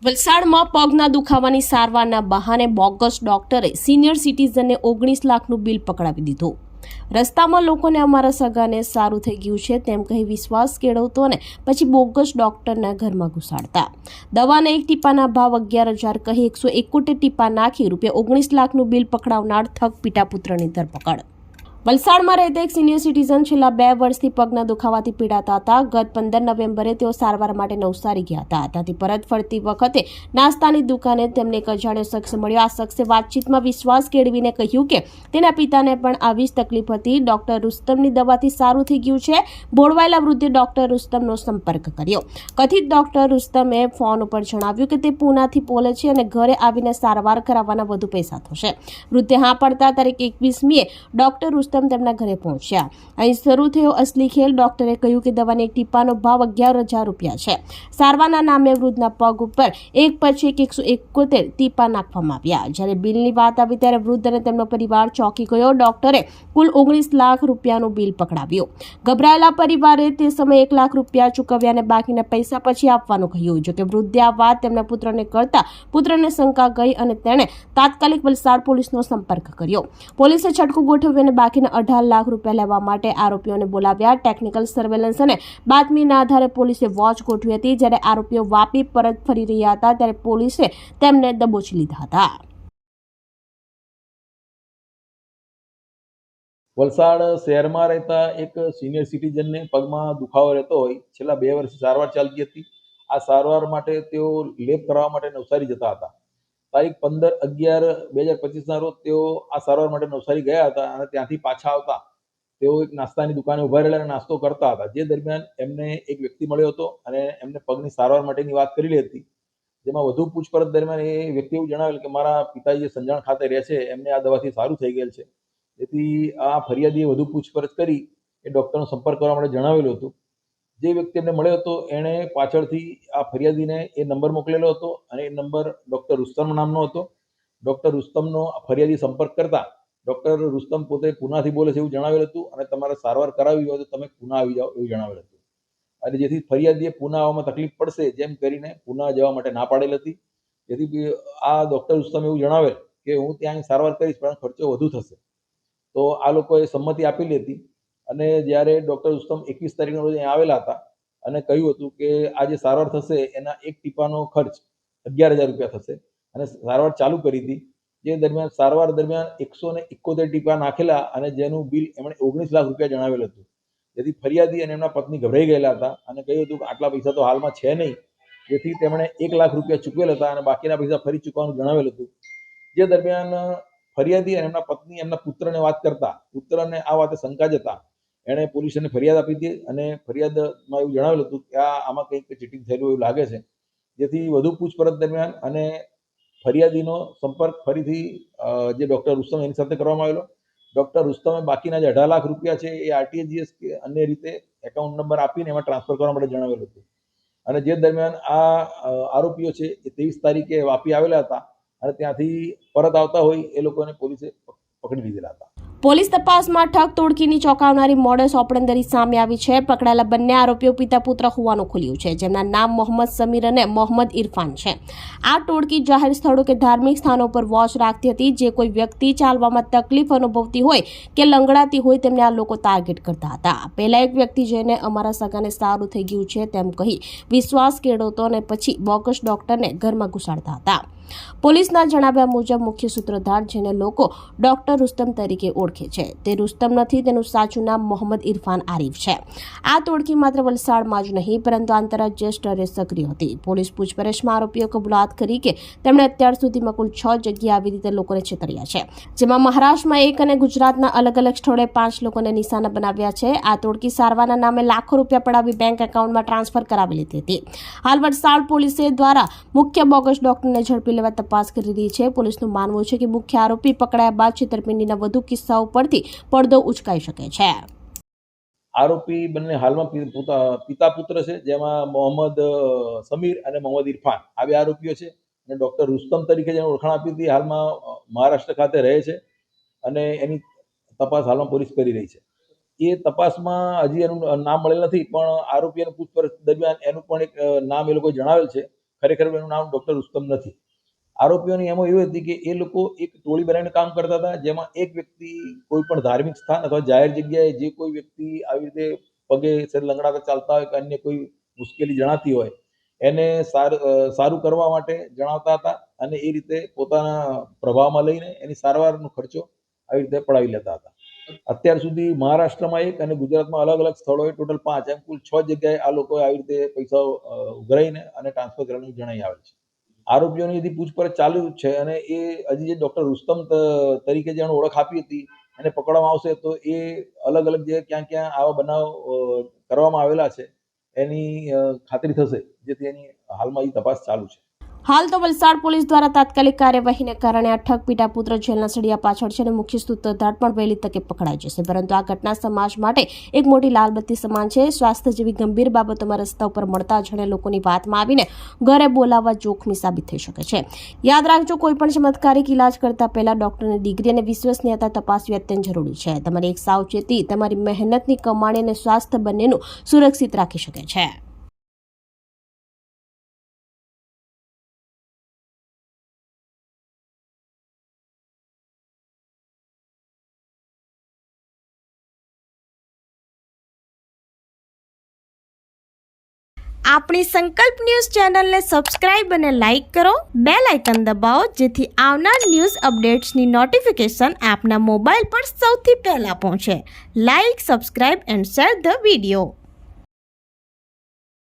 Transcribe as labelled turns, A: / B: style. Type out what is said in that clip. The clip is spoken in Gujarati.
A: વલસાડમાં પગના દુખાવાની સારવારના બહાને બોગસ ડોક્ટરે સિનિયર સિટીઝનને 19 લાખનું બિલ પકડાવી દીધું। રસ્તામાં લોકોને અમારા સગાને સારું થઈ ગયું છે તેમ કહી વિશ્વાસ કેળવતો અને પછી બોગસ ડોક્ટરના ઘરમાં ઘુસાડતા। દવાના એક ટીપાના ભાવ 11,000 કહી 171 ટીપા નાખી ₹19 લાખનું બિલ પકડાવનાર ઠગ પિતા પુત્રની ધરપકડ। વલસાડમાં રહેતા એક સિનિયર સિટીઝન છેલ્લા 2 વર્ષથી પગના દુખાવાથી પીડાતા હતા। ગત 15 નવેમ્બરે તેઓ સારવાર માટે નવસારી ગયા હતા। ત્યાંથી પરત ફરતી વખતે નાસ્તાની દુકાને તેમને એક અજાણ્યો શખ્સ મળ્યો। આ શખ્સે વાતચીતમાં વિશ્વાસ કેળવીને કહ્યું કે તેના પિતાને પણ આવી જ તકલીફ હતી। ડોક્ટર રુસ્તમની દવાથી સારું થઈ ગયું છે। બોળવાયેલા વૃદ્ધે ડોક્ટર રુસ્તમનો સંપર્ક કર્યો। કથિત ડોક્ટર રુસ્તમે ફોન ઉપર જણાવ્યું કે તે પૂનાથી બોલે છે અને ઘરે આવીને સારવાર કરાવવાના વધુ પૈસા થશે। વૃદ્ધે હા પડતા તારીખ 21મીએ ડોક્ટર રુસ્તમ તેમના ઘરે પહોંચ્યા। અહીં શરૂ થયો અસલી ખેલ। ડોક્ટરે કહ્યું કે દવાની એક ટીપાનો ભાવ 11,000 રૂપિયા છે। સારવારના નામે વૃદ્ધના પગ ઉપર એક પછી 171 ટીપા નાખવામાં આવ્યા। જ્યારે બિલની વાત આવી ત્યારે વૃદ્ધ અને તેમનો પરિવાર ચોંકી ગયો। ડોક્ટરે કુલ 19 લાખ રૂપિયાનું બિલ પકડાવ્યું। ગભરાયેલા પરિવારે તે સમયે 1 લાખ રૂપિયા ચૂકવ્યા અને બાકીના પૈસા પછી આપવાનું કહ્યું। જોકે વૃદ્ધે આ વાત તેમના પુત્રને કરતા પુત્રને શંકા ગઈ અને તેણે તાત્કાલિક વલસાડ પોલીસનો સંપર્ક કર્યો। પોલીસે છટકું ગોઠવ્યું અને બાકીના 18 લાખ રૂપિયા લેવા માટે આરોપીઓને બોલાવ્યા। ટેકનિકલ સર્વેલન્સ અને બાતમીના આધારે પોલીસે વોચ ગોઠવી હતી। જ્યારે આરોપીઓ વાપી પરત ફરી રહ્યા હતા ત્યારે પોલીસે તેમને દબોચી લીધા હતા।
B: વલસાડ શહેરમાં રહેતા એક સિનિયર સિટીઝનને પગમાં દુખાવો રહેતો હોય છેલ્લા 2 વર્ષથી સારવાર ચાલતી હતી। આ સારવાર માટે તેઓ લેપ કરાવવા માટે નવસારી જતા હતા। તારીખ 15/11/2025ના રોજ તેઓ આ સારવાર માટે નવસારી ગયા હતા અને ત્યાંથી પાછા આવતા તેઓ એક નાસ્તાની દુકાને ઉભા રહેલા અને નાસ્તો કરતા હતા। જે દરમિયાન એમને એક વ્યક્તિ મળ્યો હતો અને એમને પગની સારવાર માટેની વાત કરેલી હતી। જેમાં વધુ પૂછપરછ દરમિયાન એ વ્યક્તિ એવું જણાવેલ કે મારા પિતાજી સંજાણ ખાતે રહે છે, એમને આ દવાથી સારું થઈ ગયેલ છે। તેથી આ ફરિયાદીએ વધુ પૂછપરછ કરી એ ડૉક્ટરનો સંપર્ક કરવા માટે જણાવેલું હતું। જે વ્યક્તિ એમને મળ્યો હતો એણે પાછળથી આ ફરિયાદીને એ નંબર મોકલેલો હતો અને એ નંબર ડૉક્ટર રુસ્તમ નામનો હતો। ડૉક્ટર રુસ્તમનો ફરિયાદી સંપર્ક કરતા ડૉક્ટર રુસ્તમ પોતે પૂનાથી બોલે છે એવું જણાવેલું હતું અને તમારે સારવાર કરાવવી હોય તો તમે પૂના આવી જાઓ એવું જણાવેલું હતું। અને જેથી ફરિયાદીએ પૂના આવવામાં તકલીફ પડશે જેમ કરીને પૂના જવા માટે ના પાડેલ હતી। જેથી આ ડૉક્ટર રુસ્તમ એવું જણાવેલ કે હું ત્યાં સારવાર કરીશ પણ ખર્ચો વધુ થશે। તો આ લોકોએ સંમતિ આપેલી હતી અને જ્યારે ડૉક્ટર રુસ્તમ 21 તારીખના રોજ અહીં આવેલા હતા અને કહ્યું હતું કે આ જે સારવાર થશે એના એક ટીપાનો ખર્ચ 11,000 રૂપિયા થશે અને સારવાર ચાલુ કરી હતી। જે દરમિયાન સારવાર દરમિયાન 171 ટીપા નાખેલા અને જેનું બિલ એમણે 19 લાખ રૂપિયા જણાવેલું હતું। જેથી ફરિયાદી અને એમના પત્ની ગભરાઈ ગયેલા હતા અને કહ્યું હતું કે આટલા પૈસા તો હાલમાં છે નહીં। જેથી તેમણે 1 લાખ રૂપિયા ચૂકવેલ હતા અને બાકીના પૈસા ફરી ચૂકવવાનું જણાવેલું હતું। જે દરમિયાન ફરિયાદી અને એમના પત્ની એમના પુત્રને વાત કરતા પુત્રને આ વાતે શંકા જતા એણે પોલીસને ફરિયાદ આપી હતી અને ફરિયાદમાં એવું જણાવેલું હતું કે આમાં કંઈક ચીટિંગ થયેલું એવું લાગે છે। જેથી વધુ પૂછપરછ દરમિયાન અને ફરિયાદીનો સંપર્ક ફરીથી જે ડૉક્ટર રુસ્તમ એની સાથે કરવામાં આવેલો। ડૉક્ટર રુસ્તમે બાકીના જે 18 લાખ રૂપિયા છે એ આરટીજીએસ કે અન્ય રીતે એકાઉન્ટ નંબર આપીને એમાં ટ્રાન્સફર કરવા માટે જણાવેલું હતું। અને જે દરમિયાન આ આરોપીઓ છે એ 23 તારીખે વાપી આવેલા હતા અને ત્યાંથી પરત આવતા હોય એ લોકોને પોલીસે પકડી લીધેલા હતા।
A: પોલીસ તપાસમાં ઠગ તોડકીની ચોંકાવનારી મોડસ ઓપરેન્ડરી સામે આવી છે। પકડાયેલા બંને આરોપીઓ પિતા પુત્ર હોવાનું ખુલ્યું છે, જેમના નામ મોહમ્મદ સમીર અને મોહમ્મદ ઇરફાન છે। આ ટોળકી જાહેર સ્થળો કે ધાર્મિક સ્થાનો પર વોચ રાખતી હતી। જે કોઈ વ્યક્તિ ચાલવામાં તકલીફ અનુભવતી હોય કે લંગડાતી હોય તેમને આ લોકો ટાર્ગેટ કરતા હતા। પહેલા એક વ્યક્તિ જઈને અમારા સગાને સારું થઈ ગયું છે તેમ કહી વિશ્વાસ કેળવતો અને પછી બોગસ ડોક્ટરને ઘરમાં ઘુસાડતા હતા। પોલીસના જણાવ્યા મુજબ મુખ્ય સૂત્રધાર જેને લોકો ડોક્ટર રુસ્તમ તરીકે ઓળખે છે તે રુસ્તમ નથી, તેનું સાચું નામ મોહમ્મદ ઇરફાન આરિફ છે। આ ટોળકી માત્ર વલસાડમાં જ નહીં પરંતુ આંતરરાજ્ય સ્તરે સક્રિય હતી। પોલીસ પૂછપરછમાં આરોપીઓ કબૂલાત કરી કે તેમણે અત્યાર સુધીમાં કુલ 6 જગ્યાએ આવી રીતે લોકોને છેતર્યા છે, જેમાં મહારાષ્ટ્રમાં 1 અને ગુજરાતના અલગ અલગ સ્થળોએ 5 લોકોને નિશાના બનાવ્યા છે। આ ટોળકી સારવારના નામે લાખો રૂપિયા પડાવી બેંક એકાઉન્ટમાં ટ્રાન્સફર કરાવી લીધી હતી। હાલ વલસાડ પોલીસે દ્વારા મુખ્ય બોગસ ડોક્ટરને ઝડપી લેવા તપાસ કરી રહી છે। પોલીસનું માનવું છે કે મુખ્ય આરોપી પકડાયા બાદ છેતરપિંડીના વધુ કિસ્સાઓ પરથી પડદો ઉચકાઈ શકે છે।
B: આરોપી બંને હાલમાં પિતા પુત્ર છે, જેમાં મોહમ્મદ સમીર અને મોહમ્મદ ઇરફાન આ 2 આરોપીઓ છે અને ડૉક્ટર રુસ્તમ તરીકે જેને ઓળખાણ આપી હતી હાલમાં મહારાષ્ટ્ર ખાતે રહે છે અને એની તપાસ હાલમાં પોલીસ કરી રહી છે। એ તપાસમાં હજી એનું નામ મળેલ નથી, પણ આરોપીઓની પૂછપરછ દરમિયાન એનું પણ એક નામ એ લોકોએ જણાવેલ છે ખરેખર એનું નામ ડૉક્ટર રુસ્તમ નથી. આરોપીઓની એમાં એવી હતી કે એ લોકો એક ટોળી બનાવીને કામ કરતા હતા, જેમાં એક વ્યક્તિ કોઈ પણ ધાર્મિક સ્થાન અથવા જાહેર જગ્યાએ જે કોઈ વ્યક્તિ આવી રીતે પગે લંગડાતા ચાલતા હોય કે અન્ય કોઈ મુશ્કેલી જણાતી હોય એને સારું કરવા માટે જણાવતા હતા અને એ રીતે પોતાના પ્રભાવમાં લઈને એની સારવારનો ખર્ચો આવી રીતે પડાવી લેતા હતા. અત્યાર સુધી મહારાષ્ટ્રમાં 1 અને ગુજરાતમાં અલગ અલગ સ્થળોએ ટોટલ 5 એમ કુલ 6 જગ્યાએ આ લોકોએ આવી રીતે પૈસા ઉઘરાઈને અને ટ્રાન્સફર કરવાનું જણાઈ આવે છે. આરોપીઓની હજી પૂછપરછ ચાલુ જ છે અને એ હજી જે ડૉક્ટર રુસ્તમ તરીકે જેણે ઓળખ આપી હતી એને પકડવામાં આવશે તો એ અલગ અલગ જે ક્યાં ક્યાં આવા બનાવ કરવામાં આવેલા છે એની ખાતરી થશે, જેથી એની હાલમાં એ તપાસ ચાલુ છે.
A: હાલ તો વલસાડ પોલીસ દ્વારા તાત્કાલિક કાર્યવાહીને કારણે આ ઠગ પિતા પુત્ર જેલના સળિયા પાછળ છે અને મુખ્ય સૂત્રધાર પણ વહેલી તકે પકડાઈ જશે. પરંતુ આ ઘટના સમાજ માટે એક મોટી લાલબત્તી સમાન છે. સ્વાસ્થ્ય જેવી ગંભીર બાબતોમાં રસ્તા ઉપર મળતા જણે લોકોની વાતમાં આવીને ઘરે બોલાવવા જોખમી સાબિત થઈ શકે છે. યાદ રાખજો, કોઈ પણ ચમત્કારિક ઇલાજ કરતા પહેલા ડોક્ટરની ડિગ્રી અને વિશ્વસનીયતા તપાસવી અત્યંત જરૂરી છે. તમારી એક સાવચેતી તમારી મહેનતની કમાણી અને સ્વાસ્થ્ય બંનેનું સુરક્ષિત રાખી શકે છે. આપણી સંકલ્પ ન્યૂઝ ચેનલને સબસ્ક્રાઇબ અને લાઇક કરો, બેલ આઇકન દબાવો જેથી આવનાર ન્યૂઝ અપડેટ્સની નોટિફિકેશન આપના મોબાઈલ પર સૌથી પહેલા પહોંચે. Like, subscribe and share the video.